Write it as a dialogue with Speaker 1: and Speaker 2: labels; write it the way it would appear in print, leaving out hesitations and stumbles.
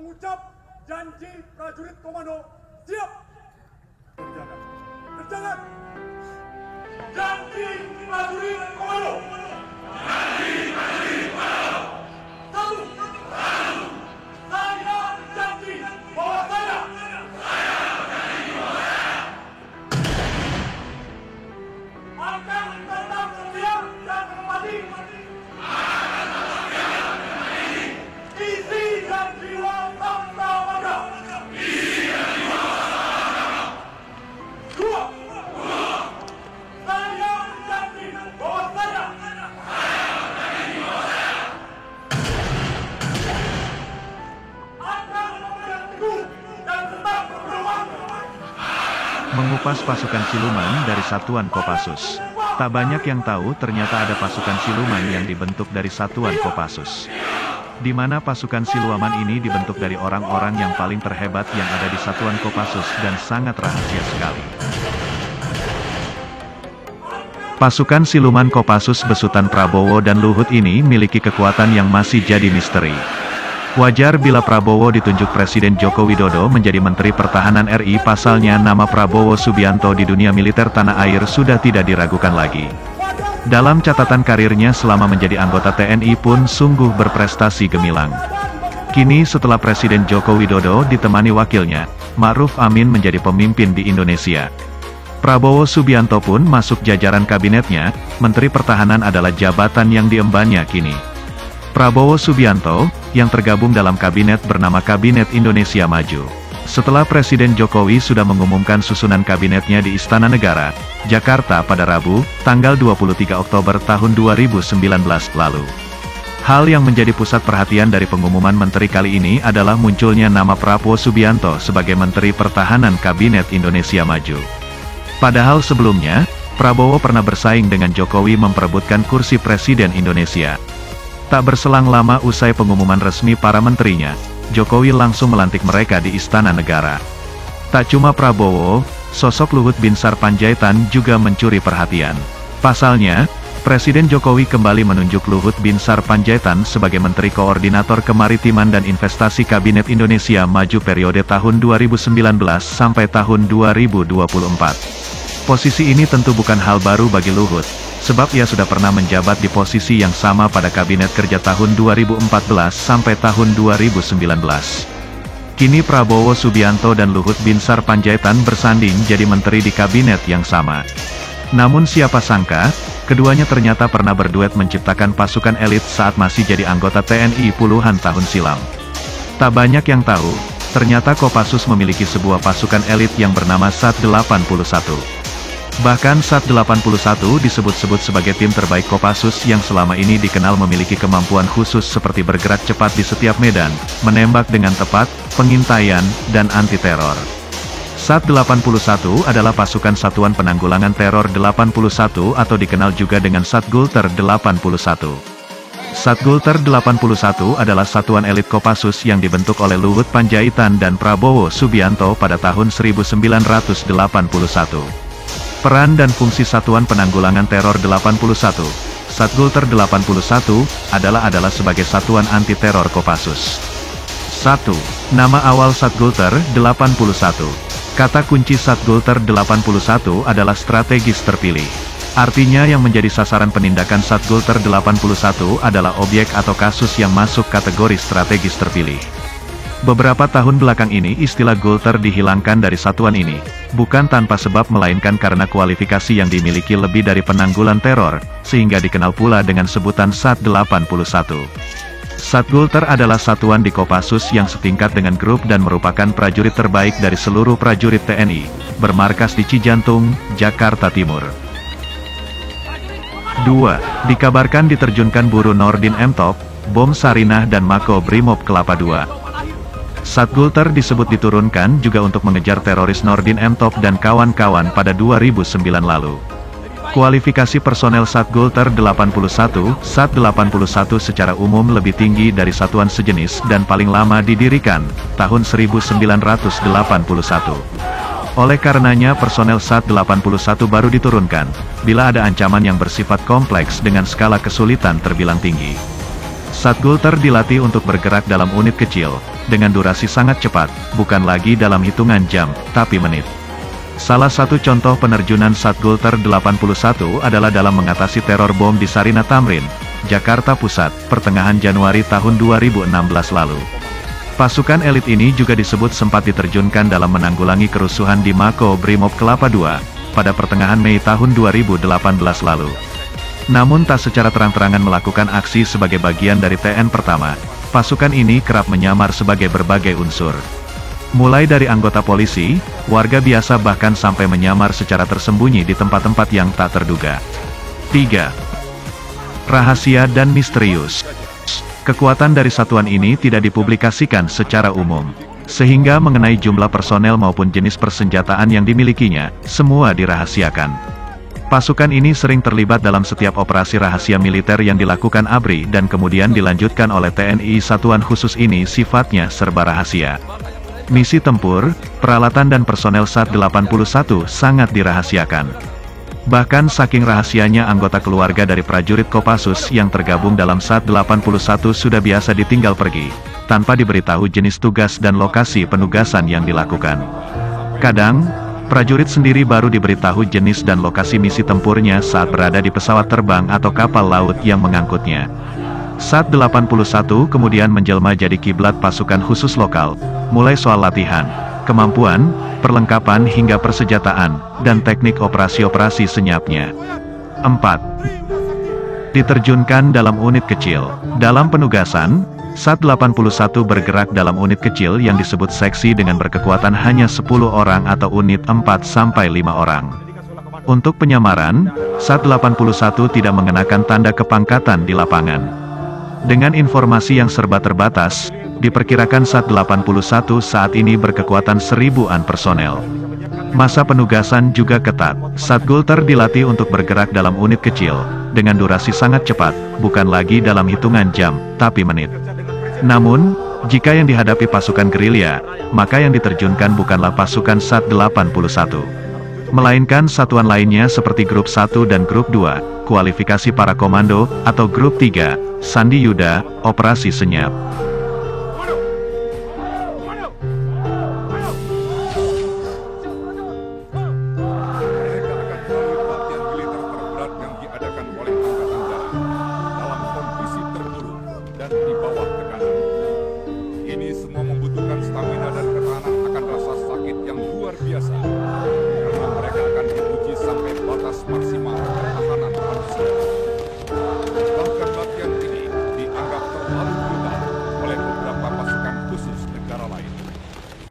Speaker 1: mengucap janji prajurit komando siap. Kerjakan. Kerjakan. Janji prajurit komando. Janji prajurit komando. Satu. Saya janji bahwa saya akan tetap setia dan menepati visi dan jiwa Sabta Marga. Dua, saya janji bahwa saya akan memegang teguh dan tetap berpedoman
Speaker 2: Mengupas pasukan siluman dari Satuan Kopassus. Tak banyak yang tahu ternyata ada pasukan siluman yang dibentuk dari Satuan Kopassus. Di mana pasukan siluman ini dibentuk dari orang-orang yang paling terhebat yang ada di Satuan Kopassus dan sangat rahasia sekali. Pasukan siluman Kopassus besutan Prabowo dan Luhut ini miliki kekuatan yang masih jadi misteri. Wajar bila Prabowo ditunjuk Presiden Joko Widodo menjadi Menteri Pertahanan RI, pasalnya nama Prabowo Subianto di dunia militer tanah air sudah tidak diragukan lagi. Dalam catatan karirnya selama menjadi anggota TNI pun sungguh berprestasi gemilang. Kini setelah Presiden Joko Widodo ditemani wakilnya, Ma'ruf Amin menjadi pemimpin di Indonesia, Prabowo Subianto pun masuk jajaran kabinetnya. Menteri Pertahanan adalah jabatan yang diembannya kini. Prabowo Subianto, yang tergabung dalam kabinet bernama Kabinet Indonesia Maju. Setelah Presiden Jokowi sudah mengumumkan susunan kabinetnya di Istana Negara, Jakarta pada Rabu, tanggal 23 Oktober tahun 2019 lalu. Hal yang menjadi pusat perhatian dari pengumuman menteri kali ini adalah munculnya nama Prabowo Subianto sebagai Menteri Pertahanan Kabinet Indonesia Maju. Padahal sebelumnya, Prabowo pernah bersaing dengan Jokowi memperebutkan kursi Presiden Indonesia. Tak berselang lama usai pengumuman resmi para menterinya, Jokowi langsung melantik mereka di Istana Negara. Tak cuma Prabowo, sosok Luhut Binsar Panjaitan juga mencuri perhatian. Pasalnya, Presiden Jokowi kembali menunjuk Luhut Binsar Panjaitan sebagai Menteri Koordinator Kemaritiman dan Investasi Kabinet Indonesia Maju periode tahun 2019 sampai tahun 2024. Posisi ini tentu bukan hal baru bagi Luhut, sebab ia sudah pernah menjabat di posisi yang sama pada Kabinet Kerja tahun 2014 sampai tahun 2019. Kini Prabowo Subianto dan Luhut Binsar Panjaitan bersanding jadi menteri di kabinet yang sama. Namun siapa sangka, keduanya ternyata pernah berduet menciptakan pasukan elit saat masih jadi anggota TNI puluhan tahun silam. Tak banyak yang tahu, ternyata Kopassus memiliki sebuah pasukan elit yang bernama Sat 81. Bahkan Sat 81 disebut-sebut sebagai tim terbaik Kopassus yang selama ini dikenal memiliki kemampuan khusus seperti bergerak cepat di setiap medan, menembak dengan tepat, pengintaian, dan anti-teror. Sat 81 adalah pasukan Satuan Penanggulangan Teror 81 atau dikenal juga dengan Satgulter 81. Satgulter 81 adalah satuan elit Kopassus yang dibentuk oleh Luhut Panjaitan dan Prabowo Subianto pada tahun 1981. Peran dan fungsi Satuan Penanggulangan Teror 81, Satgulter 81, adalah sebagai satuan anti-teror Kopassus. 1. Nama awal Satgulter 81. Kata kunci Satgulter 81 adalah strategis terpilih. Artinya yang menjadi sasaran penindakan Satgulter 81 adalah objek atau kasus yang masuk kategori strategis terpilih. Beberapa tahun belakang ini istilah Gulter dihilangkan dari satuan ini, bukan tanpa sebab melainkan karena kualifikasi yang dimiliki lebih dari penanggulan teror, sehingga dikenal pula dengan sebutan Sat 81. Satgulter adalah satuan di Kopassus yang setingkat dengan grup dan merupakan prajurit terbaik dari seluruh prajurit TNI, bermarkas di Cijantung, Jakarta Timur. 2. Dikabarkan diterjunkan Buru Nordin M-Top, Bom Sarinah dan Mako Brimob Kelapa II. Satgulter disebut diturunkan juga untuk mengejar teroris Nordin M-Top dan kawan-kawan pada 2009 lalu. Kualifikasi personel Satgulter 81, Sat 81 secara umum lebih tinggi dari satuan sejenis dan paling lama didirikan, tahun 1981. Oleh karenanya personel Sat 81 baru diturunkan, bila ada ancaman yang bersifat kompleks dengan skala kesulitan terbilang tinggi. Satgulter dilatih untuk bergerak dalam unit kecil, dengan durasi sangat cepat, bukan lagi dalam hitungan jam, tapi menit. Salah satu contoh penerjunan Satgulter 81 adalah dalam mengatasi teror bom di Sarina Tamrin, Jakarta Pusat, pertengahan Januari tahun 2016 lalu. Pasukan elit ini juga disebut sempat diterjunkan dalam menanggulangi kerusuhan di Mako Brimob Kelapa II, pada pertengahan Mei tahun 2018 lalu. Namun tak secara terang-terangan melakukan aksi sebagai bagian dari TN pertama, pasukan ini kerap menyamar sebagai berbagai unsur. Mulai dari anggota polisi, warga biasa bahkan sampai menyamar secara tersembunyi di tempat-tempat yang tak terduga. 3. Rahasia dan misterius. Kekuatan dari satuan ini tidak dipublikasikan secara umum, sehingga mengenai jumlah personel maupun jenis persenjataan yang dimilikinya, semua dirahasiakan. Pasukan ini sering terlibat dalam setiap operasi rahasia militer yang dilakukan ABRI dan kemudian dilanjutkan oleh TNI. Satuan khusus ini sifatnya serba rahasia. Misi tempur, peralatan dan personel SAT-81 sangat dirahasiakan. Bahkan saking rahasianya anggota keluarga dari prajurit Kopassus yang tergabung dalam SAT-81 sudah biasa ditinggal pergi, tanpa diberitahu jenis tugas dan lokasi penugasan yang dilakukan. Kadang, prajurit sendiri baru diberitahu jenis dan lokasi misi tempurnya saat berada di pesawat terbang atau kapal laut yang mengangkutnya. SAT-81 kemudian menjelma jadi kiblat pasukan khusus lokal, mulai soal latihan, kemampuan, perlengkapan hingga persenjataan, dan teknik operasi-operasi senyapnya. 4. Diterjunkan dalam unit kecil. Dalam penugasan, SAT-81 bergerak dalam unit kecil yang disebut seksi dengan berkekuatan hanya 10 orang atau unit 4-5 orang. Untuk penyamaran, SAT-81 tidak mengenakan tanda kepangkatan di lapangan. Dengan informasi yang serba terbatas, diperkirakan SAT-81 saat ini berkekuatan 1000-an personel. Masa penugasan juga ketat. Satgulter dilatih untuk bergerak dalam unit kecil, dengan durasi sangat cepat, bukan lagi dalam hitungan jam, tapi menit. Namun, jika yang dihadapi pasukan gerilya, maka yang diterjunkan bukanlah pasukan SAT-81, melainkan satuan lainnya seperti Grup 1 dan Grup 2, kualifikasi para komando, atau Grup 3, Sandi Yuda, operasi senyap.